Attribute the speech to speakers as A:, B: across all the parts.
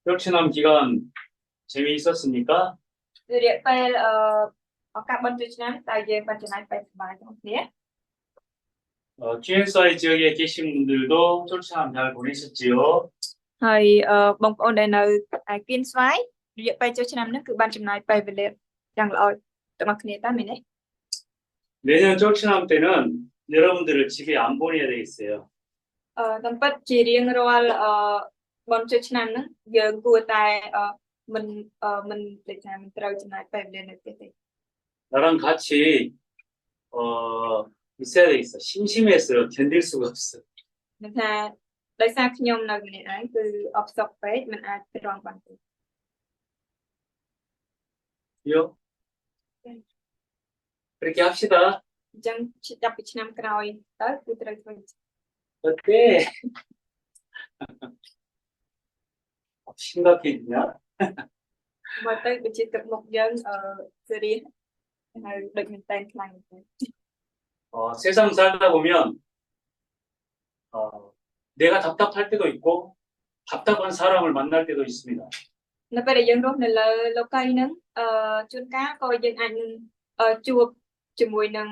A: 혁신함 기간 재미있었습니까?
B: Rượu các bên Việt Nam tại vì bên Việt Nam phải bài trong thế
A: GSI 지역에 계신 분들도 쫄창함 잘 보내셨지요?
B: ហើយបងប្អូនដែលនៅឯគៀនស្វាយរយៈពេលចូលឆ្នាំនេះគឺបានចំណាយពេលវេលាយ៉ាងល្អទាំងអស់គ្នាតើមែនទេ
A: 내년 쫄창함 때는 여러분들을 집에 안 보내야 되겠어요.
B: តាមពិតជារៀងរាល់បុណ្យចូលឆ្នាំហ្នឹងយើងគួរតែមិនដូចថាមិនត្រូវចំណាយពេលវេលានៅផ្ទះទេ
A: 나랑 같이 있어야 되겠어. 심심해서 견딜 수가 없어.
B: នឹងថាដោយសារខ្ញុំនៅម្នាក់ឯងគឺអបសុកពេកមិនអាចទ្រាំបានទេ
A: 요? 그렇게 합시다.
B: អញ្ចឹងចាប់ពីឆ្នាំក្រោយទៅគឺត្រូវធ្វើ
A: 어때? 심각해지냐?
B: មកទៅវិជាទឹកមុខយើងសេរីហើយដូចមែនតែនខ្លាំងមែនទេ
A: 세상 살다 보면 내가 답답할 때도 있고 답답한 사람을 만날 때도 있습니다.
B: នៅពេលដែលយើងរស់នៅលើលោកីហ្នឹងជួនកាលក៏យើងអាចនឹងជួបជាមួយនឹង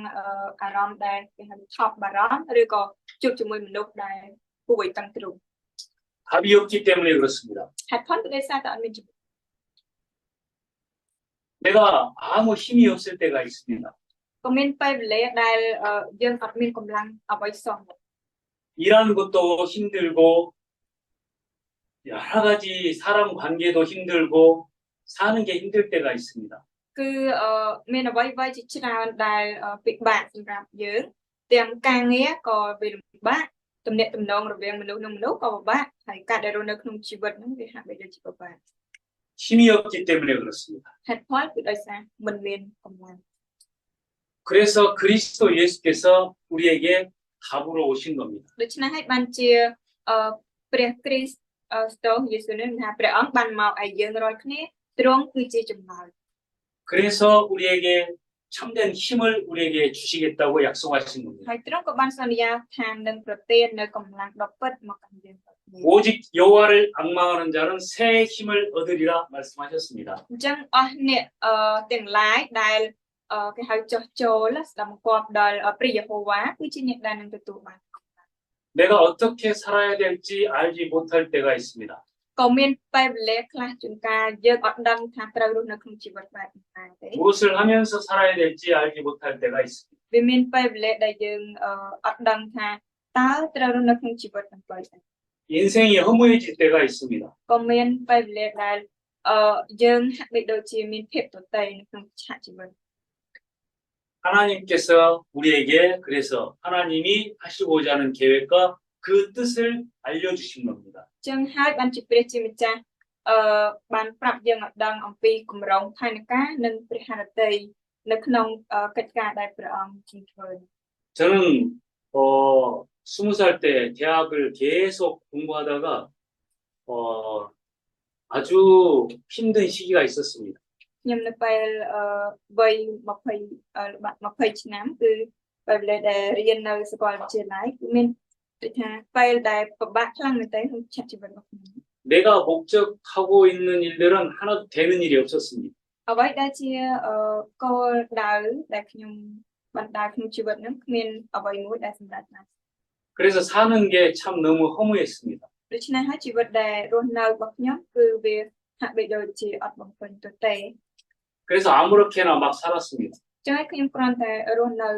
B: អារម្មណ៍ដែលគេហៅថប់បារម្ភឬក៏ជួបជាមួយមនុស្សដែលគួរឲ្យតឹងទ្រូង
A: 답이 없기 때문에 그렇습니다.
B: ហេតុផលគឺដោយសារតែអត់មានជំនួយ
A: 내가 아무 힘이 없을 때가 있습니다.
B: ក៏មានពេលវេលាដែលយើងអត់មានកម្លាំងអ្វីសោះ
A: 일하는 것도 힘들고 여러 가지 사람 관계도 힘들고 사는 게 힘들 때가 있습니다.
B: គឺមានអ្វីៗជាច្រើនដែលពិបាកសម្រាប់យើងទាំងការងារក៏វាលំបាកទំនាក់ទំនងរវាងមនុស្សនិងមនុស្សក៏ពិបាកហើយការដែលរស់នៅក្នុងជីវិតហ្នឹងវាហាក់បីដូចជាពិបាក
A: 힘이 없기 때문에 그렇습니다.
B: ហេតុផលគឺដោយសារមិនមានកម្លាំង
A: 그래서 그리스도 예수께서 우리에게 답으로 오신 겁니다.
B: ដូច្នេះហើយបានជាព្រះគ្រីស្ទយេស៊ូវនឹងថាព្រះអង្គបានមកឲ្យយើងរាល់គ្នាទ្រង់គឺជាចម្លើយ
A: 그래서 우리에게 참된 힘을 우리에게 주시겠다고 약속하신 겁니다.
B: ហើយទ្រង់ក៏បានសន្យាថានឹងប្រទាននៅកម្លាំងដ៏ពិតមកកាន់យើង
A: 오직 여호와를 앙망하는 자는 새 힘을 얻으리라 말씀하셨습니다.
B: អញ្ចឹងអស់អ្នកទាំងឡាយដែលគេហៅចោះចូលស្ដាប់បង្គាប់ដល់ព្រះយេហូវ៉ាគឺជាអ្នកដែលនឹងទទួលបាន
A: 내가 어떻게 살아야 될지 알지 못할 때가 있습니다.
B: ក៏មានពេលវេលាខ្លះជួនកាលយើងអត់ដឹងថាត្រូវរស់នៅក្នុងជីវិតបែបណាទេ
A: 무엇을 하면서 살아야 될지 알지 못할 때가 있습니다.
B: វាមានពេលវេលាដែលយើងអត់ដឹងថាតើត្រូវរស់នៅក្នុងជីវិតយ៉ាងម៉េច
A: 인생이 허무해질 때가 있습니다.
B: ក៏មានពេលវេលាដែលយើងហាក់បីដូចជាមានភាពទទេនៅក្នុងឆាកជីវិត
A: 하나님께서 우리에게 그래서 하나님이 하시고자 하는 계획과 그 뜻을 알려주신 겁니다.
B: អញ្ចឹងហើយបានជាព្រះជាម្ចាស់បានប្រាប់យើងឲ្យដឹងអំពីគម្រោងផែនការនិងព្រះハរតីនៅក្នុងកិច្ចការដែលព្រះអង្គជាធ្វើ
A: 저는 20살 때 대학을 계속 공부하다가 아주 힘든 시기가 있었습니다.
B: ខ្ញុំនៅពេលវ័យ20ឆ្នាំគឺពេលវេលាដែលរៀននៅសាកលវិទ្យាល័យគឺមានដូចថាពេលដែលពិបាកខ្លាំងមែនទែនក្នុងឆាកជីវិតរបស់ខ្ញុំ
A: 내가 목적하고 있는 일들은 하나도 되는 일이 없었습니다.
B: អ្វីដែលជាគោលដៅដែលខ្ញុំបានដើរក្នុងជីវិតហ្នឹងគ្មានអ្វីមួយដែលសម្រេចបាន
A: 그래서 사는 게 참 너무 허무했습니다.
B: ដូច្នេះហើយជីវិតដែលរស់នៅរបស់ខ្ញុំគឺវាហាក់បីដូចជាអត់បំពេញទៅទេ
A: 그래서 아무렇게나 막 살았습니다.
B: ចឹងហើយខ្ញុំគ្រាន់តែរស់នៅ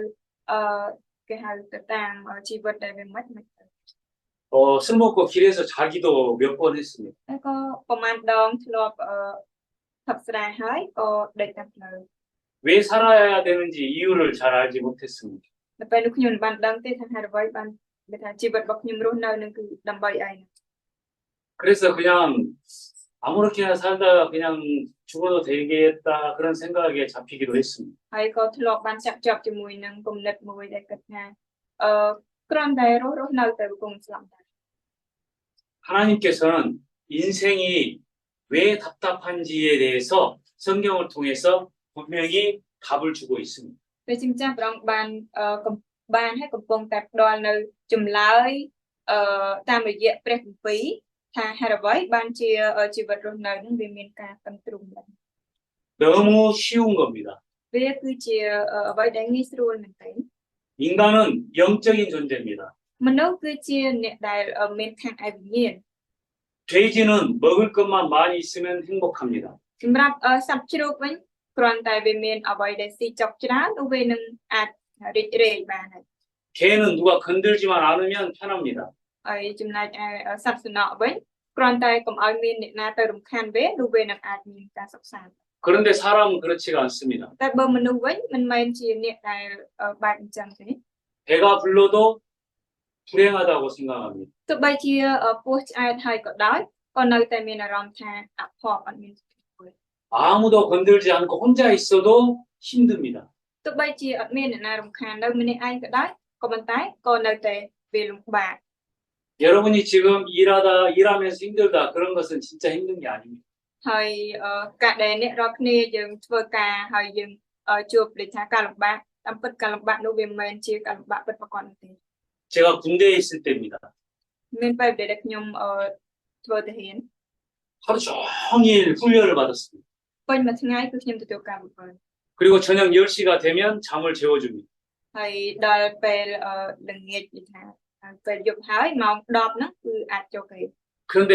B: គេហៅទៅតាមជីវិតដែលវាមិនទៅ
A: 술 먹고 길에서 자기도 몇 번 했습니다.
B: ហើយក៏ប្រហែលដងធ្លាប់ថប់ស្រាហើយក៏ដេកតាមផ្លូវ
A: 왜 살아야 되는지 이유를 잘 알지 못했습니다.
B: នៅពេលនោះខ្ញុំមិនបានដឹងទេថាហេតុអ្វីបានគេថាជីវិតរបស់ខ្ញុំរស់នៅនឹងគឺដើម្បីអី
A: 그래서 그냥 아무렇게나 살다가 그냥 죽어도 되겠다 그런 생각에 잡히기도 했습니다.
B: ហើយក៏ធ្លាប់បានចាក់ជាប់ជាមួយនឹងគំនិតមួយដែលគិតថាគ្រាន់តែរស់នៅទៅគង់ស្លាប់ដែរ
A: 하나님께서는 인생이 왜 답답한지에 대해서 성경을 통해서 분명히 답을 주고 있습니다.
B: ពេលជាម្ចាស់ព្រះអង្គបានឲ្យកំពុងតែផ្ដល់នៅចម្លើយតាមរយៈព្រះគម្ពីរ ថាហេតុអ្វីបានជាជីវិតរស់នៅនឹងវាមានការតឹងទ្រូងឡើង
A: 너무 쉬운 겁니다.
B: វាគឺជាអ្វីដែលងាយស្រួលមែនទែន
A: 인간은 영적인 존재입니다.
B: មនុស្សគឺជាអ្នកដែលមានខាងឯវិញ្ញាណ
A: 돼지는 먹을 것만 많이 있으면 행복합니다.
B: សម្រាប់សត្វជ្រូកវិញគ្រាន់តែវាមានអ្វីដែលស៊ីចុកច្រើននោះវានឹងអាចរីករាយបានហើយ
A: 개는 누가 건들지만 않으면 편합니다.
B: ហើយចំណែកឯសត្វសំណក់វិញគ្រាន់តែកុំឲ្យមានអ្នកណាទៅរំខានវានោះវានឹងអាចមានការសុខសាន្ត
A: 그런데 사람은 그렇지가 않습니다.
B: តែបើមនុស្សវិញមិនមែនជាអ្នកដែលបែបអញ្ចឹងទេ
A: 배가 불러도 불행하다고 생각합니다.
B: ទោះបីជាពោះឆ្អែតហើយក៏ដោយក៏នៅតែមានអារម្មណ៍ថាអភ័ព្វអត់មានសុខភាព
A: 아무도 건들지 않고 혼자 있어도 힘듭니다.
B: ទោះបីជាអត់មានអ្នកណារំខាននៅម្នាក់ឯងក៏ដោយក៏ប៉ុន្តែក៏នៅតែវាលំបាក
A: 여러분이 지금 일하면서 힘들다 그런 것은 진짜 힘든 게 아닙니다.
B: ហើយការដែលអ្នករាល់គ្នាយើងធ្វើការហើយយើងជួបដូចថាការលំបាកតាមពិតការលំបាកនោះវាមិនមែនជាការលំបាកពិតប្រាកដនោះទេ
A: 제가 군대에 있을 때입니다.
B: មានពេលដែលខ្ញុំធ្វើទាហាន
A: 하루 종일 훈련을 받았습니다.
B: ពេញមួយថ្ងៃគឺខ្ញុំទទួលការបង្រៀន
A: 그리고 저녁 10시가 되면 잠을 재워줍니다.
B: ហើយដល់ពេលល្ងាចនិយាយថាពេលយប់ហើយម៉ោង10ហ្នឹងគឺអាចចូលគេ
A: 그런데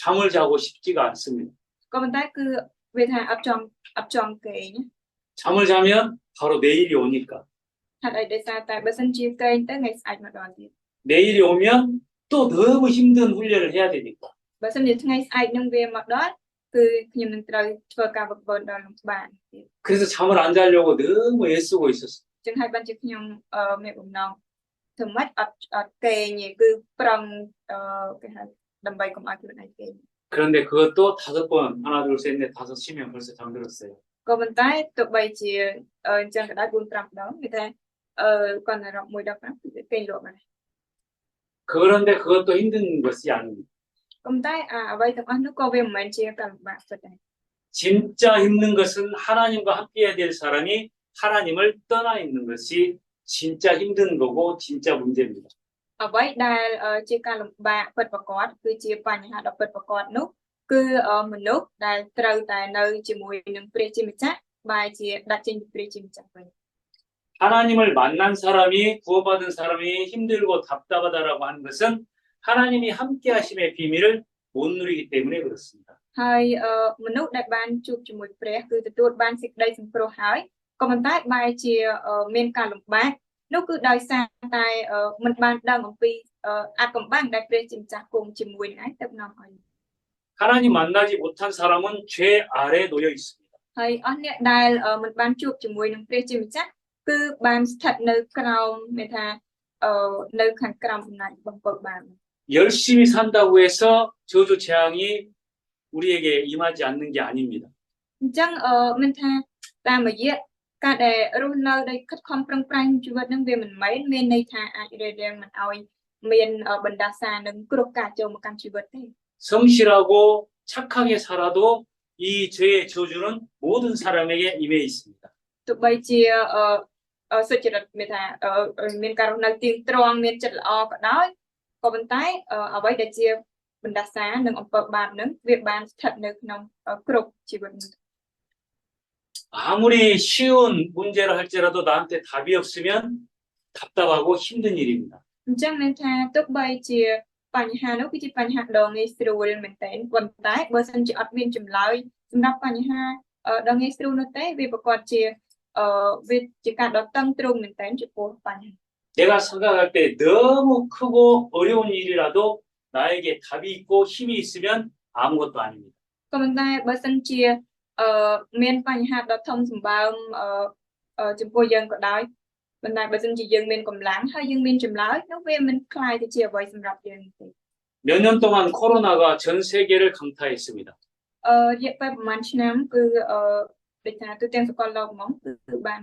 A: 잠을 자고 싶지가 않습니다.
B: ក៏ប៉ុន្តែគឺវាថាអត់ចង់គេង
A: 잠을 자면 바로 내일이 오니까.
B: ហេតុអីដោយសារតែបើសិនជាគេងទៅថ្ងៃស្អែកមកដល់ទៀត
A: 내일이 오면 또 너무 힘든 훈련을 해야 되니까.
B: បើសិនជាថ្ងៃស្អែកនឹងវាមកដល់គឺខ្ញុំនឹងត្រូវធ្វើការបង្កើនដល់លំបាកទៀត
A: 그래서 잠을 안 자려고 너무 애쓰고 있었어요.
B: ចឹងហើយបានជាខ្ញុំមានបំណងធ្វើម៉េចអត់គេងទេគឺប្រឹងគេហៅដើម្បីកុំឲ្យខ្លួនឯងគេង
A: 그런데 그것도 5번 하나 둘 셋 넷 다섯 치면 벌써 잠들었어요.
B: ក៏ប៉ុន្តែទោះបីជាអញ្ចឹងក៏ដោយ4 5ដងគេថាគាត់នៅរក1 15គឺគេងលក់បាន
A: 그런데 그것도 힘든 것이 아닙니다.
B: ក៏ប៉ុន្តែអ្វីទាំងអស់នោះក៏វាមិនមែនជាការលំបាកពិតដែរ
A: 진짜 힘든 것은 하나님과 함께해야 될 사람이 하나님을 떠나 있는 것이 진짜 힘든 거고 진짜 문제입니다.
B: អ្វីដែលជាការលំបាកពិតប្រាកដគឺជាបញ្ហាដ៏ពិតប្រាកដនោះគឺមនុស្សដែលត្រូវតែនៅជាមួយនឹងព្រះជាម្ចាស់បែរជាដាច់ចេញពីព្រះជាម្ចាស់វិញ
A: 하나님을 만난 사람이 구원받은 사람이 힘들고 답답하다라고 하는 것은 하나님이 함께 하심의 비밀을 못 누리기 때문에 그렇습니다.
B: ហើយមនុស្សដែលបានជួបជាមួយព្រះគឺទទួលបានសេចក្តីសង្គ្រោះហើយក៏ប៉ុន្តែបែរជាមានការលំបាកនោះគឺដោយសារតែមិនបានដឹងអំពីអាចកំបាំងដែលព្រះជាម្ចាស់គង់ជាមួយនឹងឯងទៅនាំឲ្យ
A: 하나님 만나지 못한 사람은 죄 아래 놓여 있습니다.
B: ហើយអស់អ្នកដែលមិនបានជួបជាមួយនឹងព្រះជាម្ចាស់គឺបានស្ថិតនៅក្រោមមានថានៅខាងក្រោមអំណាចបំពើបាន
A: 열심히 산다고 해서 저주 재앙이 우리에게 임하지 않는 게 아닙니다.
B: អញ្ចឹងមានថាតាមរយៈការដែលរស់នៅដោយខិតខំប្រឹងប្រែងជីវិតនឹងវាមិនមែនមានន័យថាអាចរារាំងមិនឲ្យមានបណ្ដាសានឹងគ្រោះកាចចូលមកកាន់ជីវិតទេ
A: 성실하고 착하게 살아도 이 죄의 저주는 모든 사람에게 임해 있습니다.
B: ទោះបីជាសុចរិតមានថាមានការរស់នៅទៀងត្រង់មានចិត្តល្អក៏ដោយក៏ប៉ុន្តែអ្វីដែលជាបណ្ដាសានិងអំពើបាបនឹងវាបានស្ថិតនៅក្នុងគ្រប់ជីវិតនោះ
A: 아무리 쉬운 문제를 할지라도 나한테 답이 없으면 답답하고 힘든 일입니다.
B: អញ្ចឹងមានថាទោះបីជាបញ្ហានោះគឺជាបញ្ហាដ៏ងាយស្រួលមែនទែនប៉ុន្តែបើសិនជាអត់មានចម្លើយសម្រាប់បញ្ហាដ៏ងាយស្រួលនោះទេវាប្រកបជាវាជាការដ៏តឹងទ្រូងមែនទែនចំពោះបញ្ហា
A: 내가 생각할 때 너무 크고 어려운 일이라도 나에게 답이 있고 힘이 있으면 아무것도 아닙니다.
B: ក៏ប៉ុន្តែបើសិនជាមានបញ្ហាដ៏ធំសម្បើមចំពោះយើងក៏ដោយប៉ុន្តែបើសិនជាយើងមានកម្លាំងហើយយើងមានចម្លើយនោះវាមិនคล้ายទៅជាអ្វីសម្រាប់យើងទេ
A: 몇 년 동안 코로나가 전 세계를 강타했습니다.
B: រយៈពេលប្រហែលឆ្នាំគឺដូចថាទូទាំងសកលលោកហ្មងគឺបាន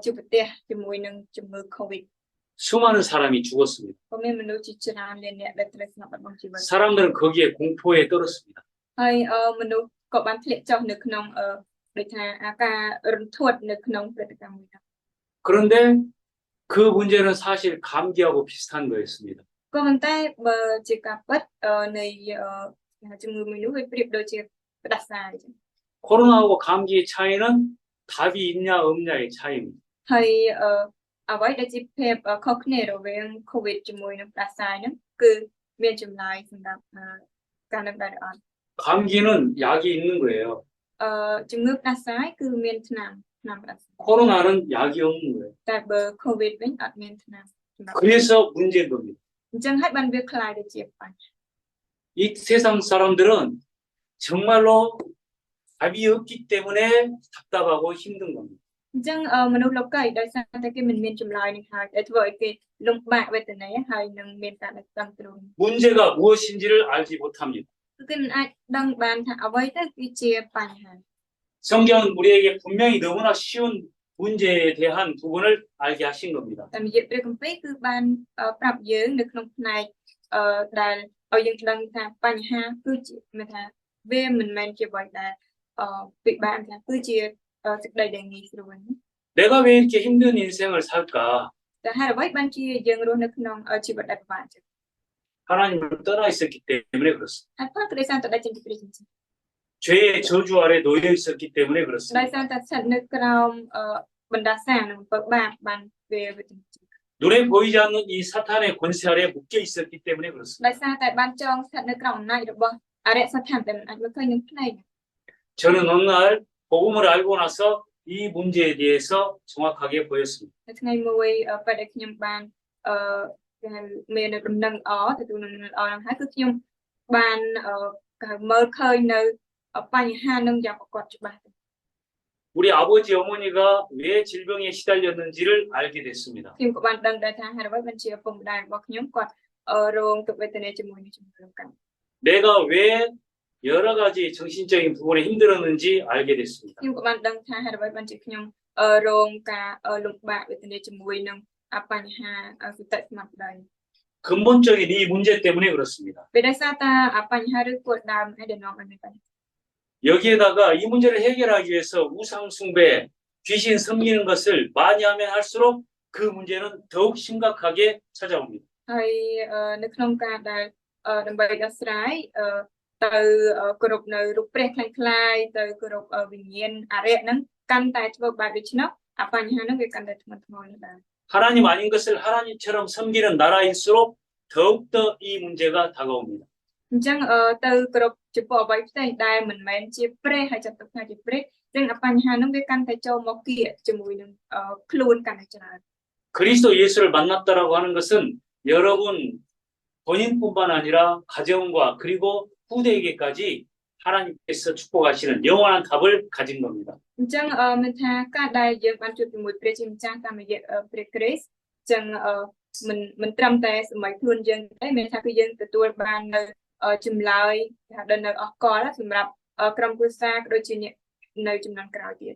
B: ជួបប្រទះជាមួយនឹងជំងឺ Covid
A: 수많은 사람이 죽었습니다.
B: ក៏មានមនុស្សជាច្រើនលានអ្នកដែលត្រូវស្លាប់បាត់បង់ជីវិត
A: 사람들은 거기에 공포에 떨었습니다.
B: ហើយមនុស្សក៏បានធ្លាក់ចុះនៅក្នុងដូចថាការរន្ធត់នៅក្នុងព្រឹត្តិកម្មមួយហ្នឹង
A: 그런데 그 문제는 사실 감기하고 비슷한 거였습니다.
B: ក៏ប៉ុន្តែបើជាការពិតនៃជំងឺមួយនោះវាប្រៀបដូចជាផ្ដាសាយអញ្ចឹង
A: 코로나하고 감기의 차이는 답이 있냐 없냐의 차이입니다.
B: ហើយអ្វីដែលជាភាពខុសគ្នារវាង COVID ជាមួយនឹងផ្ដាសាយហ្នឹងគឺមានចម្លើយសម្រាប់ការនៅដែរអត់
A: 감기는 약이 있는 거예요.
B: ជំងឺផ្ដាសាយគឺមានថ្នាំផ្ដាសាយ
A: 코로나는 약이 없는 거예요.
B: តែបើ COVID វិញអត់មានថ្នាំសម្រាប់
A: 그래서 문제인 겁니다.
B: អញ្ចឹងហើយបានវាคล้ายទៅជាបញ្ហា
A: 이 세상 사람들은 정말로 답이 없기 때문에 답답하고 힘든 겁니다.
B: អញ្ចឹងមនុស្សលោកីដោយសារតែគេមិនមានចម្លើយនឹងហើយដែលធ្វើឲ្យគេលំបាកវេទនាហើយនឹងមានការដឹកនាំទ្រូង
A: 문제가 무엇인지를 알지 못합니다.
B: គឺគេមិនអាចដឹងបានថាអ្វីទៅគឺជាបញ្ហា
A: 성경은 우리에게 분명히 너무나 쉬운 문제에 대한 부분을 알게 하신 겁니다.
B: តាមរយៈព្រះគម្ពីរគឺបានប្រាប់យើងនៅក្នុងផ្នែកដែលឲ្យយើងដឹងថាបញ្ហាគឺជាមានថាវាមិនមែនជាអ្វីដែលពិបាកថាគឺជាសេចក្តីដែលងាយស្រួល
A: 내가 왜 이렇게 힘든 인생을 살까?
B: តែហេតុអ្វីបានជាយើងរស់នៅក្នុងជីវិតដែលពិបាកចឹង
A: 하나님을 떠나 있었기 때문에 그렇습니다.
B: ហើយផលគឺដោយសារតែដែលចេញពីព្រះជា
A: 죄의 저주 아래 놓여 있었기 때문에
B: ដោយ
A: 그렇습니다.
B: សារតែស្ថិតនៅក្រោមបណ្ដាសានឹងអំពើបាបបានវាចឹង
A: 눈에 보이지 않는 이 사탄의 권세 아래 묶여 있었기 때문에 그렇습니다.
B: ដោយសារតែបានចងស្ថិតនៅក្រោមអំណាចរបស់អរិយសត្វតែមិនអាចមើលឃើញនឹងភ្នែក
A: 저는 어느 날 복음을 알고 나서 이 문제에 대해서 정확하게 보였습니다.
B: នៅថ្ងៃមួយពេលដែលខ្ញុំបានគេហៅមានដំណឹងល្អទទួលនឹងល្អហ្នឹងហើយគឺខ្ញុំបានគេហៅមើលឃើញនៅបញ្ហានឹងយ៉ាងប្រកបច្បាស់
A: 우리 아버지 어머니가 왜 질병에 시달렸는지를 알게 됐습니다.
B: ខ្ញុំក៏បានដឹងដែរថាហេតុអ្វីបានជាឪពុកម្ដាយរបស់ខ្ញុំគាត់រងទុក្ខវេទនាជាមួយនឹងជំងឺកាំ
A: 내가 왜 여러 가지 정신적인 부분에 힘들었는지 알게 됐습니다.
B: ខ្ញុំក៏បានដឹងថាហេតុអ្វីបានជាខ្ញុំរងការលំបាកវេទនាជាមួយនឹងបញ្ហាសតិស្មារតី
A: 근본적인 이 문제 때문에 그렇습니다.
B: ពេលដោយសារតែបញ្ហាឬគោលដៅឯដែលនាំឲ្យមានបញ្ហា
A: 여기에다가 이 문제를 해결하기 위해서 우상 숭배, 귀신 섬기는 것을 많이 하면 할수록 그 문제는 더욱 심각하게 찾아옵니다.
B: ហើយនៅក្នុងការដែលដើម្បីដោះស្រាយទៅគោរពនៅរូបព្រះคล้ายៗទៅគោរពវិញ្ញាណអរិយហ្នឹងកាន់តែធ្វើបែបដូច្នោះបញ្ហាហ្នឹងវាកាន់តែធ្ងន់ធ្ងរដែរ
A: 하나님 아닌 것을 하나님처럼 섬기는 나라일수록 더욱더 이 문제가 다가옵니다.
B: អញ្ចឹងទៅគោរពចំពោះអ្វីផ្សេងដែលមិនមែនជាព្រះហើយចាត់ទុកថាជាព្រះអញ្ចឹងបញ្ហាហ្នឹងវាកាន់តែចូលមកគៀកជាមួយនឹងខ្លួនកាន់តែច្រើន
A: 그리스도 예수를 만났다라고 하는 것은 여러분 본인뿐만 아니라 가정과 그리고 후대에게까지 하나님께서 축복하시는 영원한 답을 가진 겁니다.
B: អញ្ចឹងមានថាការដែលយើងបានជួបជាមួយព្រះជាម្ចាស់តាមរយៈព្រះគ្រីស្ទអញ្ចឹងមិនត្រឹមតែសម័យខ្លួនយើងទេមានថាគឺយើងទទួលបាននៅចម្លើយថាដល់នៅអកលសម្រាប់ក្រុមគ្រួសារក៏ដូចជាអ្នកនៅចំនួនក្រោយទៀត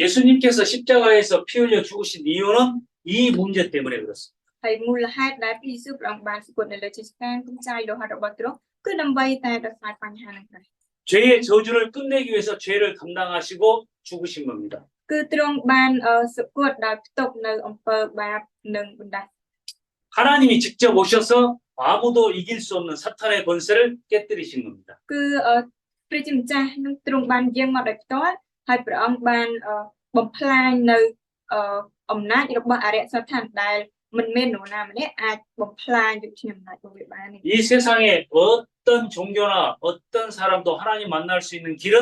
A: 예수님께서 십자가에서 피 흘려 죽으신 이유는 이 문제 때문에 그렇습니다.
B: ហើយមូលហេតុដែលព្រះយេស៊ូវព្រះអង្គបានស្ពុតនៅលើជាស្ការគុំចាយលោហិតរបស់ទ្រង់គឺដើម្បីតែដោះស្រាយបញ្ហាហ្នឹងដែរ
A: 죄의 저주를 끝내기 위해서 죄를 감당하시고 죽으신 겁니다.
B: គឺទ្រង់បានស្ពុតដោយផ្ទុកនៅអំពើបាបនិងបណ្ដា
A: 하나님이 직접 오셔서 아무도 이길 수 없는 사탄의 권세를 깨뜨리신 겁니다.
B: គឺព្រះជាម្ចាស់នឹងទ្រង់បានយាងមកដោយផ្ទាល់ហើយព្រះអង្គបានបំផ្លាញនៅអំណាចរបស់អរិយសត្វឋានដែលមិនមាននរណាម្នាក់អាចបំផ្លាញយុទ្ធនាអំណាចរបស់វាបាន
A: 이 세상에 어떤 종교나 어떤 사람도 하나님 만날 수 있는 길은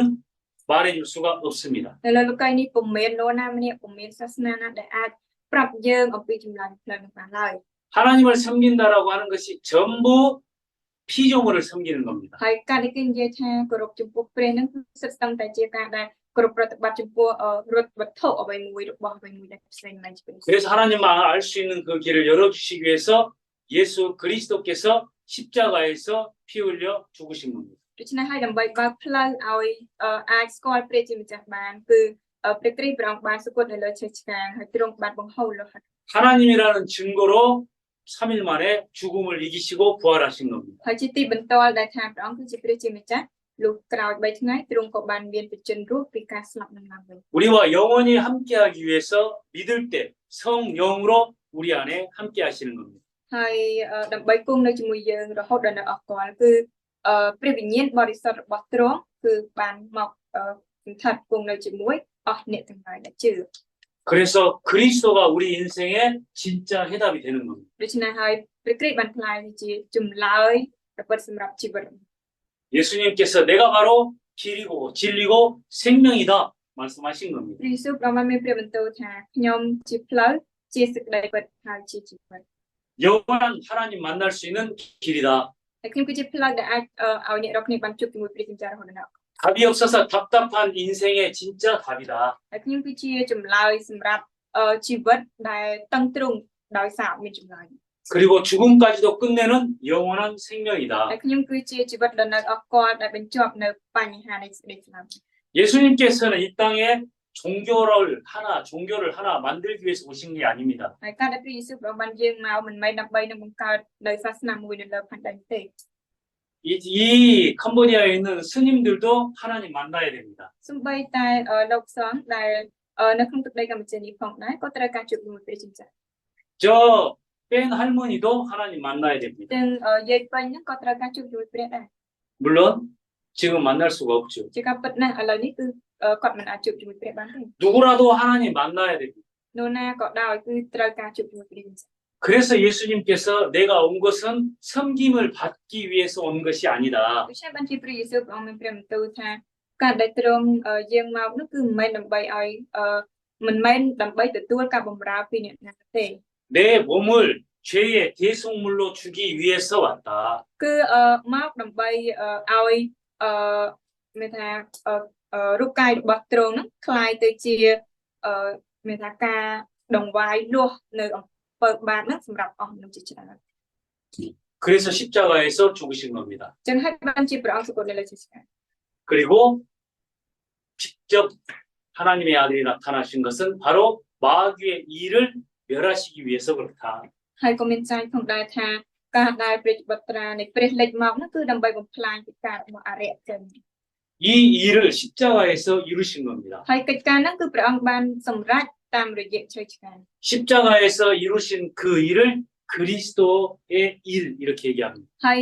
A: 말해줄 수가 없습니다.
B: នៅលើលោកីយ៍នេះពុំមាននរណាម្នាក់ពុំមានសាសនាណាដែលអាចប្រាប់យើងអំពីចម្លើយផ្លូវនឹងបានឡើយ
A: 하나님을 섬긴다라고 하는 것이 전부 피조물을 섬기는 겁니다.
B: ហើយការដែលគេនិយាយថាគោរពចំពោះព្រះនឹងគឺសិតស្ទឹងតែជាការដែលគោរពប្រតិបត្តិចំពោះរដ្ឋវត្ថុអ្វីមួយរបស់អ្វីមួយដែលផ្សេងមិនជាព្រះ
A: 그래서 하나님만 알 수 있는 그 길을 열어주시기 위해서 예수 그리스도께서 십자가에서 피 흘려 죽으신 겁니다.
B: ដូច្នេះហើយដើម្បីបើកផ្លូវឲ្យអាចស្គាល់ព្រះជាម្ចាស់បានគឺព្រះគ្រីស្ទព្រះអង្គបានស្ពុតនៅលើឈើឆ្កាងហើយទ្រង់បានបង្ហូរលោហិត
A: 하나님이라는 증거로 3일 만에 죽음을 이기시고 부활하신 겁니다.
B: ហើយជាទីបន្ទាល់ដែលថាព្រះអង្គគឺជាព្រះជាម្ចាស់លុះក្រោយ3ថ្ងៃទ្រង់ក៏បានមានបជនរស់ពីការស្លាប់នឹងឡើងវិញ
A: 우리와 영원히 함께하기 위해서 믿을 때 성령으로 우리 안에 함께하시는 겁니다.
B: ហើយដើម្បីគង់នៅជាមួយយើងរហូតដល់នៅអស់កលគឺព្រះវិញ្ញាណបរិសុទ្ធរបស់ទ្រង់គឺបានមកសង្ឃឹមគង់នៅជាមួយអស់អ្នកទាំងឡាយដែលជឿ
A: 그래서 그리스도가 우리 인생의 진짜 해답이 되는 겁니다.
B: ដូច្នេះហើយព្រះគ្រីស្ទបានក្លាយទៅជាចម្លើយប្រពិតសម្រាប់ជីវិត
A: 예수님께서 내가 바로 길이고 진리고 생명이다 말씀하신 겁니다.
B: ព្រះយេស៊ូវបានមានព្រះបន្ទូលថាខ្ញុំជាផ្លូវជាសេចក្តីពិតហើយជាជីវិត
A: 영원한 하나님 만날 수 있는 길이다.
B: ហើយខ្ញុំគឺជាផ្លូវដែលអាចឲ្យអ្នករាល់គ្នាបានជួបជាមួយព្រះជាម្ចាស់រហូតដល់
A: 답이 없어서 답답한 인생의 진짜 답이다.
B: ហើយខ្ញុំគឺជាចម្លើយសម្រាប់ជីវិតដែលតឹងទ្រង់ដោយសារមានចម្លើយ
A: 그리고 죽음까지도 끝내는 영원한 생명이다.
B: ហើយខ្ញុំគឺជាជីវិតដ៏នៅអស់កលដែលបញ្ចប់នៅបញ្ហានៃសេចក្តីស្លាប់
A: 예수님께서는 이 땅에 종교를 하나 만들기 위해서 오신 게 아닙니다.
B: ហើយការដែលព្រះយេស៊ូវព្រះអង្គបានយើងមកមិនមែនដើម្បីនឹងបង្កើតនៅសាសនាមួយនៅលើផែនដីទេ
A: 이 캄보디아에 있는 스님들도 하나님 만나야 됩니다.
B: សូម្បីតែលោកសង្ឃដែលនៅក្នុងទឹកដីកម្ពុជានេះផងដែរក៏ត្រូវការជួបជាមួយព្រះជាម្ចាស់
A: 저 뺀 할머니도 하나님 만나야 됩니다.
B: ទាំងយាយពេញហ្នឹងក៏ត្រូវការជួបជាមួយព្រះដែរ
A: 물론 지금 만날 수가 없죠.
B: ជាការពិតណាស់ឥឡូវនេះគឺគាត់មិនអាចជួបជាមួយព្រះបានទេ
A: 누구라도 하나님 만나야 됩니다.
B: នរណាក៏ដោយគឺត្រូវការជួបជាមួយព្រះជាម្ចាស់
A: 그래서 예수님께서 내가 온 것은 섬김을 받기 위해서 온 것이 아니다.
B: ដូច្នេះបានជាព្រះយេស៊ូវព្រះអង្គមានព្រះបន្ទូលថាការដែលទ្រង់យើងមកនោះគឺមិនមែនដើម្បីឲ្យមិនមែនដើម្បីទទួលការបម្រើពីអ្នកណាទេ
A: 내 몸을 죄의 대속물로 주기 위해서 왔다.
B: គឺមកដើម្បីឲ្យមានថារូបកាយរបស់ទ្រង់ហ្នឹងคล้ายទៅជាមានថាការដង្វាយលាស់នៅអំពើបាបហ្នឹងសម្រាប់អស់មនុស្សជាច្រើន
A: 그래서 십자가에서 죽으신 겁니다.
B: ចឹងហើយបានជាព្រះអង្គសុគតនៅលើជាស្កា
A: 그리고 직접 하나님의 아들이 나타나신 것은 바로 마귀의 일을 멸하시기 위해서 그렇다.
B: ហើយក៏មានចែងផងដែរថាការដែលព្រះបុត្រានៃព្រះលេចមកនោះគឺដើម្បីបំផ្លាញកិច្ចការរបស់អរិយជន
A: 이 일을 십자가에서 이루신 겁니다.
B: ហើយកិច្ចការហ្នឹងគឺព្រះអង្គបានសម្រេចតាមរយៈជ្រៃឆ្កាង
A: 십자가에서 이루신 그 일을 그리스도의 일 이렇게 얘기합니다.
B: ហើយ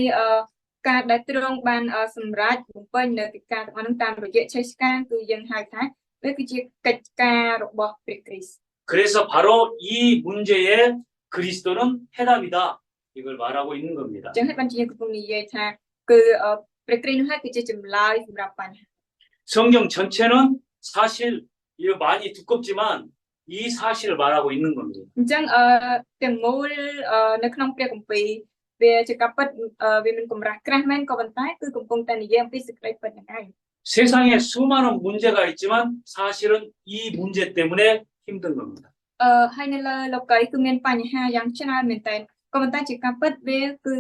B: ការដែលទ្រង់បានសម្រេចបំពេញនៅកិច្ចការទាំងអស់ហ្នឹងតាមរយៈជ្រៃឆ្កាងគឺយើងហៅថាវាគឺជាកិច្ចការរបស់ព្រះគ្រីស្ទ
A: 그래서 바로 이 문제에 그리스도는 해답이다. 이걸 말하고 있는 겁니다.
B: ចឹងហើយបានជាយើងកំពុងនិយាយថាគឺព្រះគ្រីស្ទនោះហើយគឺជាចម្លើយសម្រាប់បញ្ហា
A: 성경 전체는 사실 이거 많이 두껍지만 이 사실을 말하고 있는 겁니다.
B: អញ្ចឹងទាំងមូលនៅក្នុងព្រះគម្ពីរវាជាការពិតវាមានកម្រាស់ក្រាស់មែនក៏ប៉ុន្តែគឺកំពុងតែនិយាយអំពីសេចក្តីពិតហ្នឹងឯង
A: 세상에 수많은 문제가 있지만 사실은 이 문제 때문에 힘든 겁니다.
B: ហើយនៅលើលោកីគឺមានបញ្ហាយ៉ាងច្រើនមែនតើក៏ប៉ុន្តែជាការពិតវាគឺ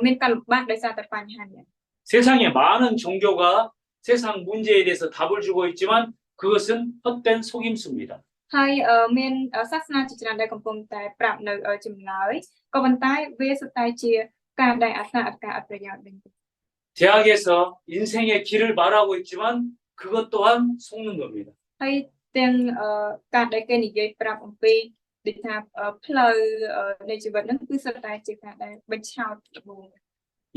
B: មានការលំបាកដោយសារតែបញ្ហានេះ
A: 세상에 많은 종교가 세상 문제에 대해서 답을 주고 있지만 그것은 헛된 속임수입니다.
B: ហើយមានសាសនាជាច្រើនដែលកំពុងតែប្រាប់នៅចម្លើយក៏ប៉ុន្តែវាសុទ្ធតែជាការដែលអាសាអត់ការអត់ប្រយោជន៍វិញ
A: 대학에서 인생의 길을 말하고 있지만 그것 또한 속는 겁니다.
B: ហើយទាំងការដែលគេនិយាយប្រាប់អំពីដូចថាផ្លូវនៃជីវិតហ្នឹងគឺសុទ្ធតែជាការដែលបញ្ឆោតត្បូង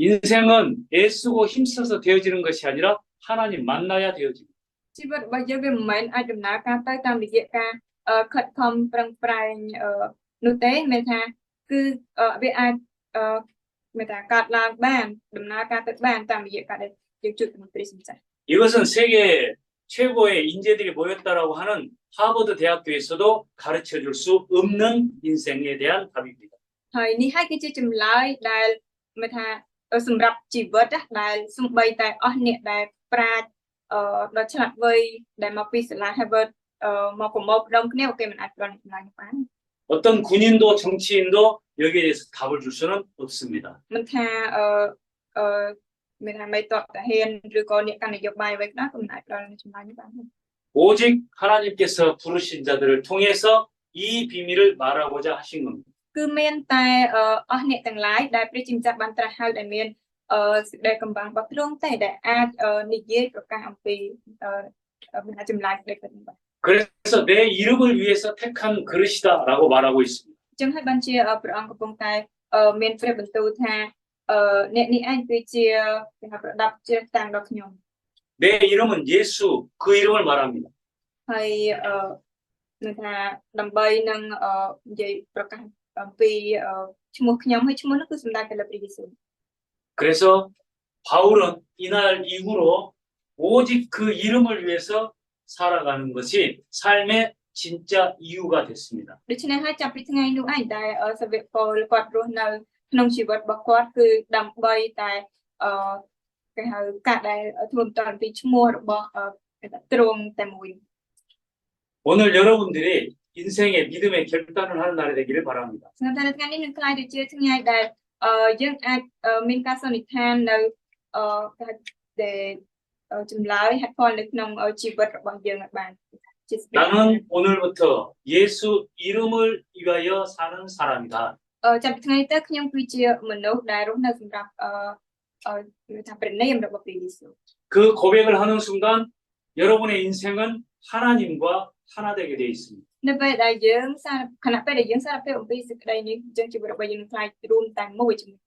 A: 인생은 애쓰고 힘써서 되어지는 것이 아니라 하나님 만나야 되어집니다.
B: ជីវិតរបស់យើងវាមិនមែនអាចដំណើរការទៅតាមរយៈការខិតខំប្រឹងប្រែងនោះទេមានថាគឺវាអាចមានថាកាត់ឡើងបានដំណើរការទៅបានតាមរយៈការដែលយើងជួបជាមួយព្រះសម្ចាស់
A: 이것은 세계 최고의 인재들이 모였다라고 하는 하버드 대학교에서도 가르쳐 줄 수 없는 인생에 대한 답입니다.
B: ហើយនេះហើយគឺជាចម្លើយដែលមានថាសម្រាប់ជីវិតដែលសំបីតែអស់អ្នកដែលប្រាជ្ញដល់ឆ្លាតវៃដែលមកពីសាលា Harvard មកប្រមូលផ្ដុំគ្នាគេមិនអាចផ្ដល់ចម្លើយបាន
A: 어떤 군인도 정치인도 여기에 대해서 답을 줄 수는 없습니다.
B: មិនថាមានថាមិនតបតាហ៊ានឬក៏អ្នកកាន់នយោបាយអ្វីក៏ដោយក៏មិនអាចផ្ដល់ចម្លើយនេះបាន
A: 오직 하나님께서 부르신 자들을 통해서 이 비밀을 말하고자 하신 겁니다.
B: គឺមានតែអស់អ្នកទាំងឡាយដែលព្រះជាម្ចាស់បានត្រាស់ហៅដែលមានសេចក្តីកំបាំងរបស់ទ្រង់តែដែលអាចនិយាយប្រកាសអំពីមានចម្លើយសេចក្តីពិតនេះបាទ
A: 그래서 내 이름을 위해서 택한 그릇이다라고 말하고 있습니다.
B: ចឹងហើយបានជាព្រះអង្គកំពុងតែ មានព្រះបន្ទូលថាអ្នកនេះឯងគឺជាគេហៅប្រដាប់ជ្រះតាំងដល់ខ្ញុំ
A: 내 이름은 예수 그 이름을 말합니다.
B: ហើយនឹងថាដើម្បីនឹងនិយាយប្រកាសអំពីឈ្មោះខ្ញុំហើយឈ្មោះនោះគឺសំដៅទៅលើព្រះយេស៊ូវ
A: 그래서 바울은 이날 이후로 오직 그 이름을 위해서 살아가는 것이 삶의 진짜 이유가 됐습니다.
B: ដូច្នេះហើយចាប់ពីថ្ងៃនោះឯងដែលសាវកប៉ូលគាត់រស់នៅក្នុងជីវិតរបស់គាត់គឺដើម្បីតែគេហៅការដែលធ្វើបន្តពីឈ្មោះរបស់ទ្រង់តែមួយ
A: 오늘 여러분들이 인생의 믿음의 결단을 하는 날이 되기를 바랍니다.
B: សម្រាប់ថ្ងៃនេះនឹងក្លាយទៅជាថ្ងៃដែលយើងអាចមានការសន្និដ្ឋាននៅគេហៅដែលចម្លើយហេតុផលនៅក្នុងជីវិតរបស់យើងឲ្យបានជាស្ដេច
A: 나는 오늘부터 예수 이름을 위하여 사는 사람이다.
B: ចាប់ពីថ្ងៃនេះទៅខ្ញុំគឺជាមនុស្សដែលរស់នៅសម្រាប់ថាព្រះនាមរបស់ព្រះយេស៊ូវ
A: 그 고백을 하는 순간 여러분의 인생은 하나님과 하나 되게 되어 있습니다.
B: នៅពេលដែលយើងខណៈពេលដែលយើងសារភាពអំពីសេចក្តីនេះចឹងជីវិតរបស់យើងនឹងខ្លាយរួមតែមួយជាមួយ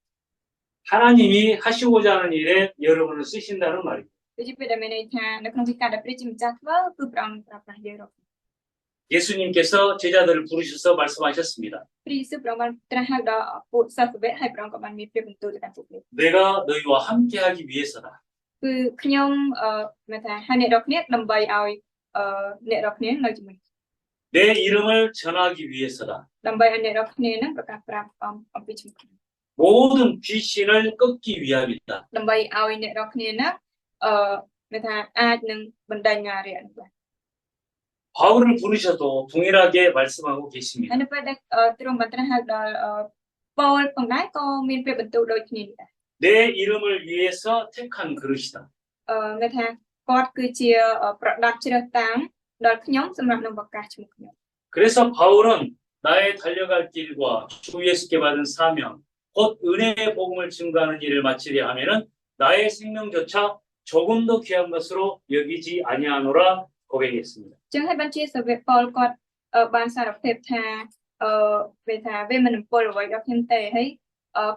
A: 하나님이 하시고자 하는 일에 여러분을 쓰신다는 말입니다.
B: ដូចជាពេលដែលមានន័យថានៅក្នុងទីការដែលព្រះជាម្ចាស់ធ្វើគឺព្រះអង្គប្រើប្រាស់យើងរក
A: 예수님께서 제자들을 부르셔서 말씀하셨습니다.
B: ព្រះយេស៊ូវព្រះអង្គបានត្រាស់ហៅដល់ពួកសាសវៈហើយព្រះអង្គក៏បានមានព្រះបន្ទូលទៅកាន់ពួកគេ
A: 내가 너희와 함께하기 위해서다.
B: គឺខ្ញុំមានថាហើយអ្នករាល់គ្នាដើម្បីឲ្យអ្នករាល់គ្នានៅជាមួយ
A: 내 이름을 전하기 위해서다.
B: ដើម្បីឲ្យអ្នករាល់គ្នានឹងប្រកាសប្រាប់អំពីឈ្មោះខ្ញុំ
A: 모든 귀신을 꺾기 위함이다.
B: ដើម្បីឲ្យអ្នករាល់គ្នានឹងមានថាអាចនឹងបណ្ដេញអារយៈនោះបាន
A: 바울을 부르셔도 동일하게 말씀하고
B: ហើ
A: 계십니다.
B: យនៅពេលដែលទ្រង់បានត្រាស់ហៅដល់ប៉ូលផងដែរក៏មានព្រះបន្ទូលដូចគ្នានេះដែរ
A: 내 이름을 위해서 택한 그릇이다.
B: មានថាគាត់គឺជាប្រដាប់ជ្រើសតាំងដល់ខ្ញុំសម្រាប់នឹងប្រកាសឈ្មោះខ្ញុំ
A: 그래서 바울은 나의 달려갈 길과 주 예수께 받은 사명, 곧 은혜의 복음을 증거하는 일을 마치려 하면은 나의 생명조차 조금 더 귀한 것으로 여기지 아니하노라 고백했습니다.
B: ចឹងហើយបានជាសាវកប៉ូលគាត់បានសារភាពថាពេលថាវាមិនអំពលអ្វីដល់ខ្ញុំទេហើយ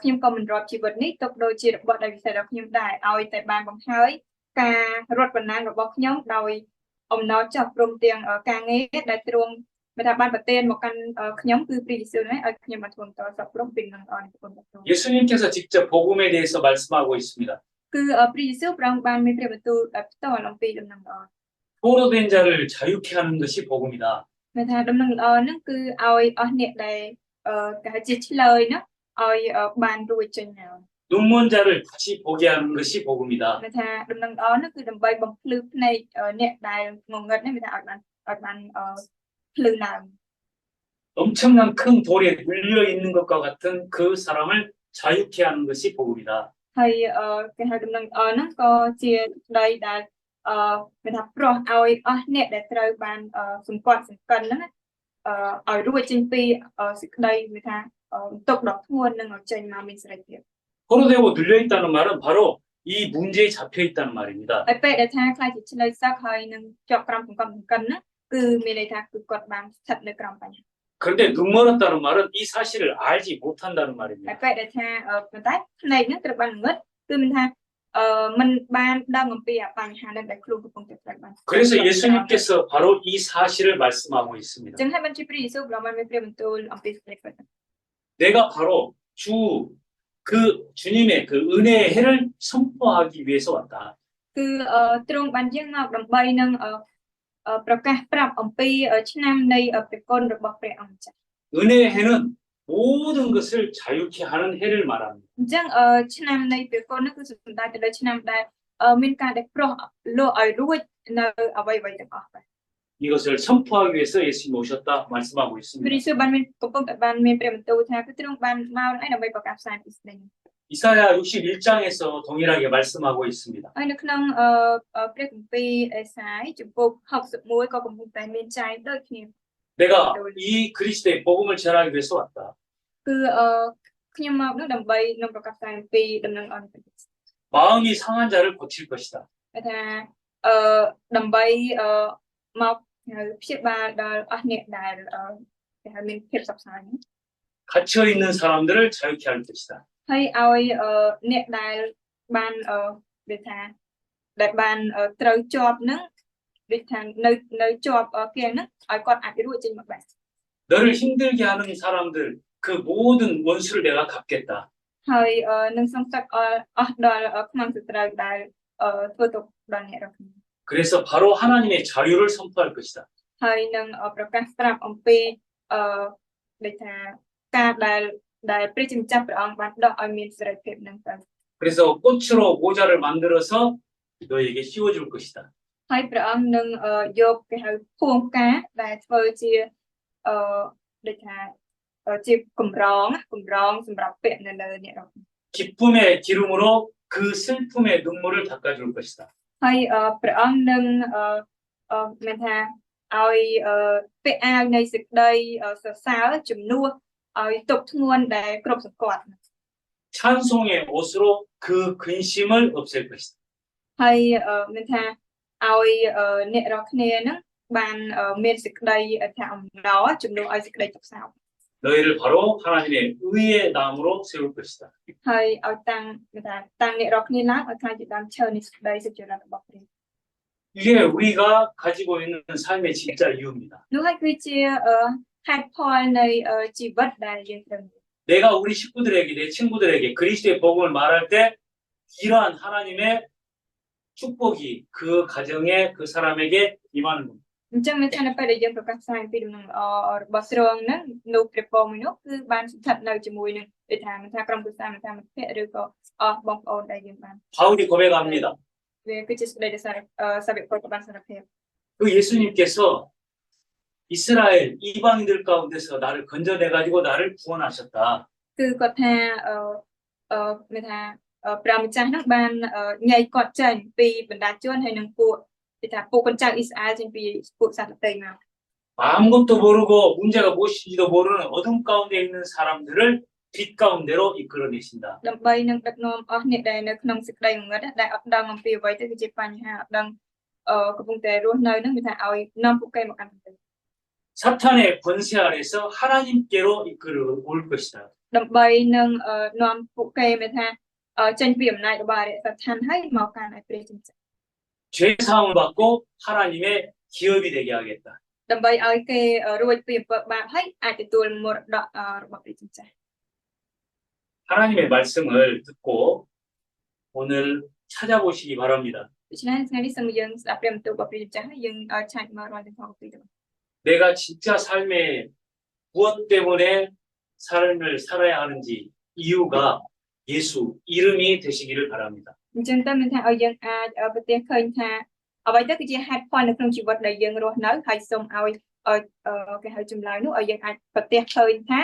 B: ខ្ញុំក៏មិនរាប់ជីវិតនេះទុកដូចជារបស់ដែលវិសេសដល់ខ្ញុំដែរឲ្យតែបានបង្ហើយការរត់បណ្ណាំងរបស់ខ្ញុំដោយអំណរចោះព្រមទាំងការងារដែលទ្រង់មានថាបានប្រទានមកកាន់ខ្ញុំគឺព្រះយេស៊ូវនេះឲ្យខ្ញុំបានធ្វើបន្តសពព្រមពីនឹងអរគុណរបស់ទ្រង់
A: 예수님께서 직접 복음에 대해서 말씀하고 있습니다.
B: គឺព្រះយេស៊ូវព្រះអង្គបានមានព្រះបន្ទូលដោយផ្ទាល់អំពីដំណឹងល្អ
A: 포로된 자를 자유케 하는 것이 복음이다.
B: មានថាដំណឹងល្អហ្នឹងគឺឲ្យអស់អ្នកដែលគេហៅជាឆ្លើយណាឲ្យបានរួចចេញហើយ
A: 눈먼 자를 다시 보게 하는 것이 복음이다.
B: មានថាដំណឹងល្អហ្នឹងគឺដើម្បីបំភ្លឺភ្នែកអ្នកដែលងងឹតហ្នឹងមានថាឲ្យបានភ្លឺឡើង
A: 엄청난 큰 돌에 눌려 있는 것과 같은 그 사람을 자유케 하는 것이 복음이다.
B: ហើយគេហៅដំណឹងល្អហ្នឹងក៏ជាដីដែលមានថាប្រោះឲ្យអស់អ្នកដែលត្រូវបានសង្កត់សង្កិនហ្នឹងឲ្យរួចចេញពីសេចក្តីមានថាបន្ទុកដ៏ធ្ងន់នឹងឲ្យចេញមកមានសេរីភាព
A: 포로되고 눌려 있다는 말은 바로 이 문제에 잡혀 있다는 말입니다.
B: ហើយពេលដែលថាខ្លាចជាឆ្លើយសឹកហើយនឹងជាប់ក្រោមសង្កត់សង្កិនហ្នឹងគឺមានន័យថាគឺគាត់បានស្ថិតនៅក្រោមបញ្ហា
A: 그런데 눈멀었다는 말은 이 사실을 알지 못한다는
B: ហើយ
A: 말입니다.
B: ពេលដែលថាប៉ុន្តែផ្នែកហ្នឹងត្រូវបានងឹតគឺមានថាមិនបានដឹងអំពីបញ្ហាហ្នឹងដែលខ្លួនកំពុងតែត្រូវបាន
A: 그래서 예수님께서 바로 이 사실을 말씀하고 있습니다.
B: ចឹងហើយបានជាព្រះយេស៊ូវព្រះអង្គបានមានព្រះបន្ទូលអំពីសេចក្តីពិត
A: 내가 바로 그 주님의 그 은혜의 해를 선포하기 위해서 왔다.
B: គឺទ្រង់បានយើងមកដើម្បីនឹងប្រកាសប្រាប់អំពីឆ្នាំនៃព្រះគុណរបស់ព្រះអង្គចាស់
A: 은혜의 해는 모든 것을 자유케 하는 해를 말합니다.
B: អញ្ចឹងឆ្នាំនៃព្រះគុណនោះគឺសំដៅទៅលើឆ្នាំដែលមានការដែលប្រោះលោកឲ្យរួចនៅអ្វីៗទាំងអស់បាទ
A: 이것을 선포하기 위해서 예수님이 오셨다 말씀하고
B: ព្រះយេ
A: 있습니다.
B: ស៊ូវបានមានកំពុងតែបានមានព្រះបន្ទូលថាគឺទ្រង់បានមកឲ្យដើម្បីប្រកាសផ្សាយពីស្ដីនេះ
A: 이사야 61장에서 동일하게 말씀하고 있습니다.
B: ហើយនៅក្នុងព្រះគម្ពីរអេសាយជំពូក61ក៏កំពុងតែមានចែងដូចគ្នា
A: 내가 이 그리스도의 복음을 전하기 위해서 왔다.
B: គឺខ្ញុំមកនោះដើម្បីនឹងប្រកាសផ្សាយអំពីដំណឹងល្អនៃព្រះយេស៊ូវ
A: 마음이 상한 자를 고칠 것이다.
B: គេថាដើម្បីមកព្យាបាលដល់អស់អ្នកដែលគេហៅមានភាពសោកស្ដាយ
A: 갇혀 있는 사람들을 자유케 할 것이다.
B: ហើយឲ្យអ្នកដែលបានដូចថាដែលបានត្រូវជាប់ហ្នឹងដូចថានៅជាប់គាំងហ្នឹងឲ្យគាត់អាចរួចចេញមកបាន
A: 너를 힘들게 하는 사람들 그 모든 원수를 내가 갚겠다.
B: ហើយនឹងសង្កត់អស់ដល់ក្នុងសត្រូវដែលធ្វើទុកដល់អ្នករាល់គ្នា
A: 그래서 바로 하나님의 자유를 선포할 것이다.
B: ហើយនឹងប្រកាសប្រាប់អំពីដូចថាការដែលព្រះជាម្ចាស់ព្រះអង្គបានដោះឲ្យមានសេរីភាពហ្នឹងទៅ
A: 그래서 꽃으로 모자를 만들어서 너에게 씌워줄 것이다.
B: ហើយព្រះអង្គនឹងយកគេហៅភួងផ្កាដែលធ្វើជាដូចថាជាកម្រងសម្រាប់ពាក់នៅលើអ្នករាល់គ្នា
A: 기쁨의 기름으로 그 슬픔의 눈물을 닦아줄 것이다.
B: ហើយព្រះអង្គនឹងមានថាឲ្យពាក់អាវនៃសេចក្តីសរសើរជំនួសឲ្យទុកធ្ងន់ដែលគ្រប់សង្កត់
A: 찬송의 옷으로 그 근심을 없앨 것이다.
B: ហើយមានថាឲ្យអ្នករាល់គ្នាហ្នឹងបានមានសេចក្តីថាអំណរជំនួសឲ្យសេចក្តីទុក្ខសោក
A: 너희를 바로 하나님의 의의 나무로 세울 것이다.
B: ហើយឲ្យតាំងអ្នករាល់គ្នាឡើងឲ្យខ្លាចជាដើមឈើនៃសេចក្តីសុចរិតរបស់ព្រះ
A: 이게 우리가 가지고 있는 삶의 진짜 이유입니다.
B: នោះហើយគឺជាហេតុផលនៃជីវិតដែលយើងត្រូវមាន
A: 내가 우리 식구들에게, 내 친구들에게 그리스도의 복음을 말할 때 이러한 하나님의 축복이 그 가정에 그 사람에게 임하는 겁니다.
B: អញ្ចឹងមានថានៅពេលដែលយើងប្រកាសផ្សាយអំពីដំណឹងល្អរបស់ស្រងហ្នឹងនោះព្រះពរមួយនោះគឺបានស្ថិតនៅជាមួយនឹងដូចថាមិនថាក្រុមគ្រួសារមិនថាមិត្តភក្តិឬក៏បងប្អូនដែលយើងបាន
A: 바울이 고백합니다.
B: វាគឺជាសេចក្តីដែលសាវកពលក៏បានសារភាព
A: 그 예수님께서 이스라엘 이방인들 가운데서 나를 건져내 가지고 나를 구원하셨다.
B: គឺគាត់ថាមានថាព្រះម្ចាស់ហ្នឹងបានញែកគាត់ចេញពីបណ្ដាជនហើយនឹងពួកគេថាពួកកូនចៅអ៊ីស្រាអែលចេញពីពួកសត្វដទៃមក
A: 아무것도 모르고 문제가 무엇인지도 모르는 어둠 가운데 있는 사람들을 빛 가운데로 이끌어내신다.
B: ដើម្បីនឹងដឹកនាំអស់អ្នកដែលនៅក្នុងសេចក្តីងងឹតដែលអត់ដឹងអំពីអ្វីទៅគឺជាបញ្ហាអត់ដឹងកំពុងតែរស់នៅហ្នឹងមានថាឲ្យនាំពួកគេមកកាន់ទៅ
A: 사탄의 권세 아래서 하나님께로 이끌어 올 것이다.
B: ដើម្បីនឹងនាំពួកគេមានថាចេញពីអំណាចរបស់អរិយសត្វឋានហើយមកកាន់ឲ្យព្រះជាម្ចាស់
A: 죄 사함을 받고 하나님의 기업이 되게 하겠다.
B: ដើម្បីឲ្យគេរួចពីអំពើបាបហើយអាចទទួលមរតករបស់ព្រះជាម្ចាស់
A: 하나님의 말씀을 듣고 오늘 찾아보시기 바랍니다.
B: ដូច្នេះថ្ងៃនេះសូមយើងស្ដាប់ព្រះបន្ទូលរបស់ព្រះជាម្ចាស់ហើយយើងឆាច់មករាល់ទាំងពីទៅ
A: 내가 진짜 삶에 무엇 때문에 삶을 살아야 하는지 이유가 예수 이름이 되시기를 바랍니다.
B: អញ្ចឹងទៅមានថាឲ្យយើងអាចប្រទះឃើញថាអ្វីទៅគឺជាហេតុផលនៅក្នុងជីវិតដែលយើងរស់នៅហើយសូមឲ្យគេហៅចម្លើយនោះឲ្យយើងអាចប្រទះឃើញថា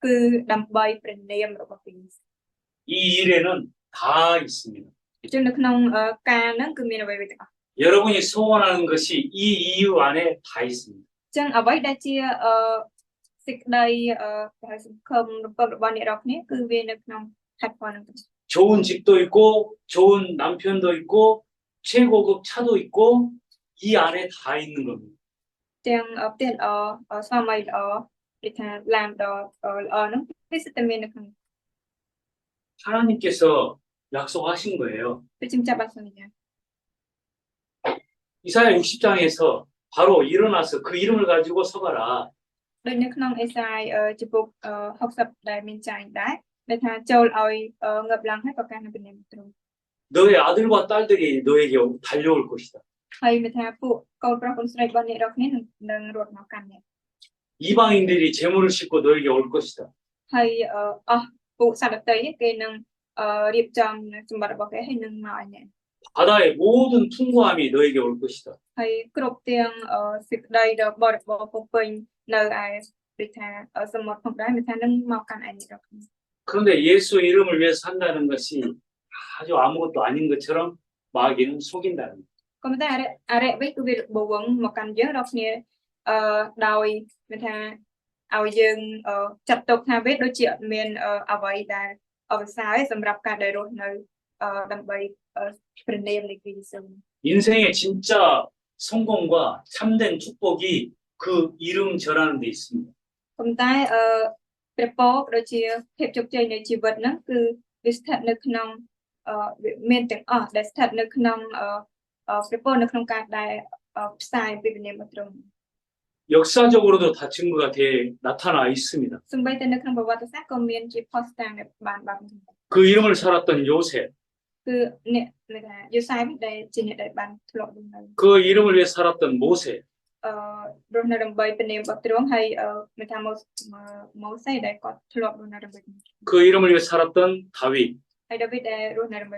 B: គឺដើម្បីព្រះនាមរបស់ព្រះយេស៊ូវ
A: 이 일에는 다 있습니다.
B: អញ្ចឹងនៅក្នុងការហ្នឹងគឺមានអ្វីៗទាំងអស់
A: 여러분이 소원하는 것이 이 이유 안에 다 있습니다.
B: អញ្ចឹងអ្វីដែលជាសេចក្តីគេហៅសង្ឃឹមរបស់អ្នករាល់គ្នាគឺវានៅក្នុងហេតុផលហ្នឹង
A: 좋은 집도 있고 좋은 남편도 있고 최고급 차도 있고 이 안에 다 있는 겁니다.
B: ទាំងផ្ទះល្អស្វាមីល្អដូចថាឡានល្អហ្នឹងវាសិតតែមាននៅក្នុង
A: 하나님께서 약속하신 거예요.
B: ព្រះជាម្ចាស់បានសន្យា
A: 이사야 60장에서 바로 일어나서 그 이름을 가지고 서가라.
B: ដូចនៅក្នុងអេសាយចំពុក60ដែលមានចែងដែរដែលថាចូលឲ្យងើបឡើងហើយប្រកាសនៅព្រះនាមទ្រង់
A: 너의 아들과 딸들이 너에게 달려올 것이다.
B: ហើយមានថាពួកកូនប្រុសកូនស្រីរបស់អ្នករាល់គ្នានឹងរត់មកកាន់អ្នក
A: 이방인들이 재물을 싣고 너에게 올 것이다.
B: ហើយអស់ពួកសត្វដទៃគេនឹងរៀបចំសម្បត្តិរបស់គេហើយនឹងមកឲ្យអ្នក
A: 바다의 모든 풍부함이 너에게 올 것이다.
B: ហើយគ្រប់ទាំងសេចក្តីរបស់បរិបទពុះពេញនៅឯដូចថាសមុទ្រផងដែរមានថានឹងមកកាន់ឯអ្នករាល់គ្នា
A: 그런데 예수 이름을 위해서 산다는 것이 아주 아무것도 아닌 것처럼 마귀는 속인다는 거예요.
B: ក៏ប៉ុន្តែអរិយវិញគឺវាបវងមកកាន់យើងរាល់គ្នាដោយមានថាឲ្យយើងចាត់ទុកថាវាដូចជាអត់មានអ្វីដែលអវសាយសម្រាប់ការដែលរស់នៅដើម្បីព្រះនាមនៃព្រះយេស៊ូវ
A: 인생의 진짜 성공과 참된 축복이 그 이름 전하는 데 있습니다.
B: ប៉ុន្តែ ព្រះពរក៏ដូចជាភាពជោគជ័យនៃជីវិតហ្នឹងគឺវាស្ថិតនៅក្នុងវាមានទាំងអស់ដែលស្ថិតនៅក្នុងព្រះពរនៅក្នុងការដែលផ្សាយពីវិញ្ញាណរបស់ទ្រង់
A: 역사적으로도 다 증거가 나타나 있습니다.
B: សូម្បីតែនៅក្នុងប្រវត្តិសាស្ត្រក៏មានជាផុសតាងដែលបានបាត់
A: 그 이름을 살았던 요셉,
B: គឺអ្នកថាយូសែបដែលជាអ្នកដែលបានធ្លាប់រស់នៅ
A: 그 이름을 위해 살았던 모세,
B: រស់នៅដើម្បីព្រះនាមរបស់ទ្រង់ហើយមានថាម៉ូសេដែលគាត់ធ្លាប់រស់នៅដើម្បី
A: 그 이름을 위해 살았던 다윗,
B: ហើយដាវីតដែលរស់នៅដើម្បី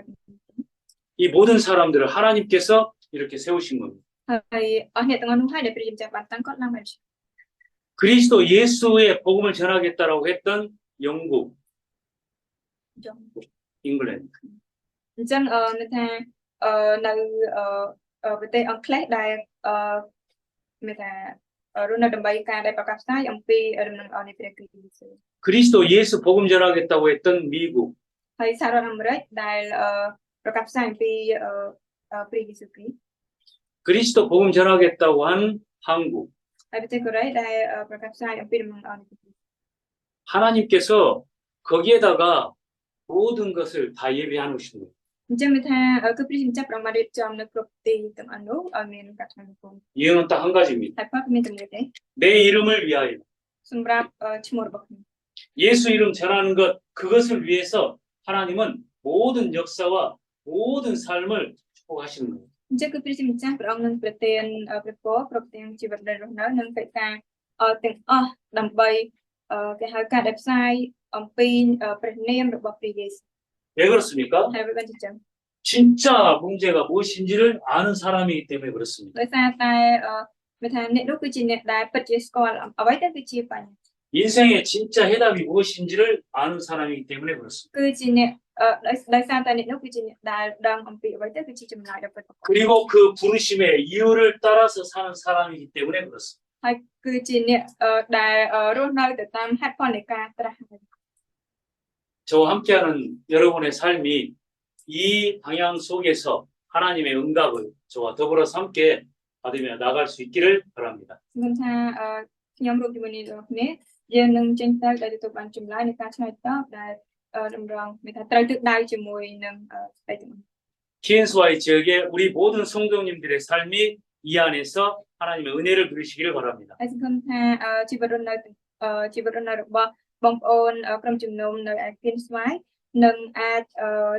A: 이 모든 사람들을 하나님께서 이렇게 세우신 겁니다.
B: ហើយអស់អ្នកទាំងអស់នោះហើយដែលព្រះយេស៊ូវបានតាំងគាត់ឡើងមក
A: 그리스도 예수의 복음을 전하겠다라고 했던 영국,
B: ចុង
A: 잉글랜드,
B: អញ្ចឹងមានថានៅប្រទេសអង់គ្លេសដែលមានថារស់នៅដើម្បីការដែលប្រកាសផ្សាយអំពីដំណឹងល្អនៃព្រះគ្រីស្ទយេស៊ូវ
A: 그리스도 예수 복음 전하겠다고 했던 미국,
B: ហើយសហរដ្ឋអាមេរិកដែលប្រកាសផ្សាយអំពីព្រះយេស៊ូវគ្រីស្ទ
A: 그리스도 복음 전하겠다고 한 한국.
B: ហើយប្រទេសកូរ៉េដែលប្រកាសផ្សាយអំពីដំណឹងល្អនៃព្រះគ្រីស្ទ
A: 하나님께서 거기에다가 모든 것을 다 예비해 놓으신 거예요.
B: អញ្ចឹងមានថាគឺព្រះជាម្ចាស់ប្រមាណរៀបចំនៅគ្រប់ទីទាំងអស់នោះឲ្យមានការឆ្លងប្រពន្ធ
A: 이유는 딱 한 가지입니다.
B: ហើយផលគឺមានចំណុចទេ
A: 내 이름을 위하여.
B: សម្រាប់ឈ្មោះរបស់ខ្ញុំ
A: 예수 이름 전하는 것, 그것을 위해서 하나님은 모든 역사와 모든 삶을 축복하시는 거예요.
B: អញ្ចឹងគឺព្រះជាម្ចាស់ព្រះអង្គនឹងប្រទានព្រះពរគ្រប់ទាំងជីវិតដែលរស់នៅនិងកិច្ចការទាំងអស់ដើម្បីគេហៅការដែលផ្សាយអំពីព្រះនាមរបស់ព្រះយេស៊ូវ
A: 왜 그렇습니까?
B: ហើយវាបានជាចឹង
A: 진짜 문제가 무엇인지를 아는 사람이기 때문에 그렇습니다.
B: ដោយសារតែមានថាអ្នកនោះគឺជាអ្នកដែលពិតជាស្គាល់អ្វីទៅគឺជាបញ្ហា
A: 인생의 진짜 해답이 무엇인지를 아는 사람이기 때문에 그렇습니다.
B: គឺជាអ្នកដោយសារតែអ្នកនោះគឺជាអ្នកដែលដឹងអំពីអ្វីទៅគឺជាចម្លើយដ៏ពិតប្រាកដ
A: 그리고 그 부르심의 이유를 따라서 사는 사람이기 때문에 그렇습니다.
B: ហើយគឺជាអ្នកដែលរស់នៅទៅតាមហេតុផលនៃការត្រាស់ហើយ
A: 저와 함께하는 여러분의 삶이 이 방향 속에서 하나님의 응답을 저와 더불어서 함께 받으며 나갈 수 있기를 바랍니다.
B: ខ្ញុំថាខ្ញុំរួមជាមួយនេះរបស់គ្នាយើងនឹងចេញទៅដែលទទួលបានចម្លើយនៃការឆ្លើយតបដែលតម្រង់មានថាត្រូវទិដៅជាមួយនឹងស្អីទាំងអស់
A: 키엔스와의 지역의 우리 모든 성도님들의 삶이 이 안에서 하나님의 은혜를 누리시기를 바랍니다.
B: ហើយសង្ឃឹមថាជីវិតរស់នៅរបស់បងប្អូនក្រុមជំនុំនៅឯគៀនស្វាយនឹងអាច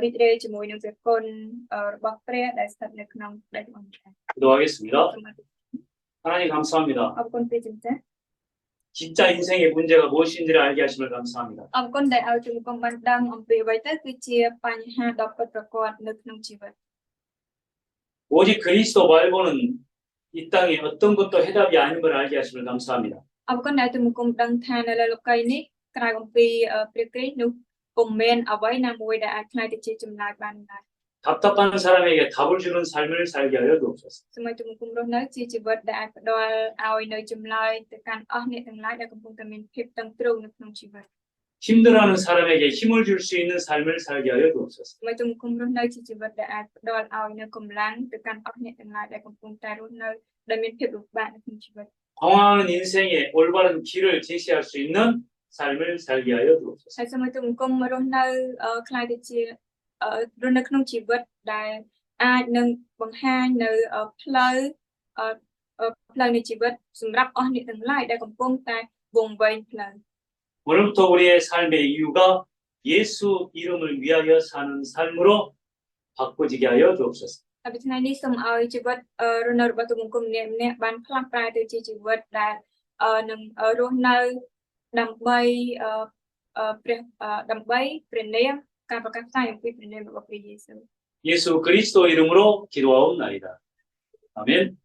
B: រីករាយជាមួយនឹងព្រះគុណរបស់ព្រះដែលស្ថិតនៅក្នុងដៃរបស់ព្រះ
A: 기도하겠습니다. 하나님 감사합니다.
B: អរគុណព្រះជាម្ចាស់
A: 진짜 인생의 문제가 무엇인지를 알게 하심을 감사합니다.
B: អរគុណដែលឲ្យជំនុំបានដឹងអំពីអ្វីទៅគឺជាបញ្ហាដ៏ពិតប្រាកដនៅក្នុងជីវិត
A: 오직 그리스도 말고는 이 땅에 어떤 것도 해답이 아닌 걸 알게 하심을 감사합니다.
B: អរគុណដែលជំនុំដឹងថានៅលើលោកីនេះក្រៅអំពីព្រះគ្រីស្ទនោះពុំមានអ្វីណាមួយដែលអាចខ្លាយទៅជាចម្លើយបានឡើយ
A: 답답한 사람에게 답을 주는 삶을 살게 하여 주옵소서.
B: សូមឲ្យជំនុំរស់នៅជាជីវិតដែលអាចផ្ដល់ឲ្យនៅចម្លើយទៅកាន់អស់អ្នកទាំងឡាយដែលកំពុងតែមានភាពតឹងទ្រូងនៅក្នុងជីវិត
A: 힘들어하는 사람에게 힘을 줄 수 있는 삶을 살게 하여 주옵소서.
B: សូមឲ្យជំនុំរស់នៅជាជីវិតដែលអាចផ្ដល់ឲ្យនៅកម្លាំងទៅកាន់អស់អ្នកទាំងឡាយដែលកំពុងតែរស់នៅដែលមានភាពលំបាកនៅក្នុងជីវិត
A: 방황하는 인생에 올바른 길을 제시할 수 있는 삶을 살게 하여 주옵소서.
B: ហើយសូមឲ្យជំនុំរស់នៅខ្លាយទៅជារស់នៅក្នុងជីវិតដែលអាចនឹងបង្ហាញនៅផ្លូវនៃជីវិតសម្រាប់អស់អ្នកទាំងឡាយដែលកំពុងតែវង្វេងផ្លូវ
A: 오늘부터 우리의 삶의 이유가 예수 이름을 위하여 사는 삶으로 바꿔지게 하여 주옵소서.
B: ហើយពីថ្ងៃនេះសូមឲ្យជីវិតរស់នៅរបស់ទូបង្គំម្នាក់ៗបានផ្លាស់ប្រែទៅជាជីវិតដែលនឹងរស់នៅដើម្បីព្រះនាមការប្រកាសផ្សាយអំពីព្រះនាមរបស់ព្រះយេស៊ូវ
A: 예수 그리스도 이름으로 기도하옵나이다. 아멘.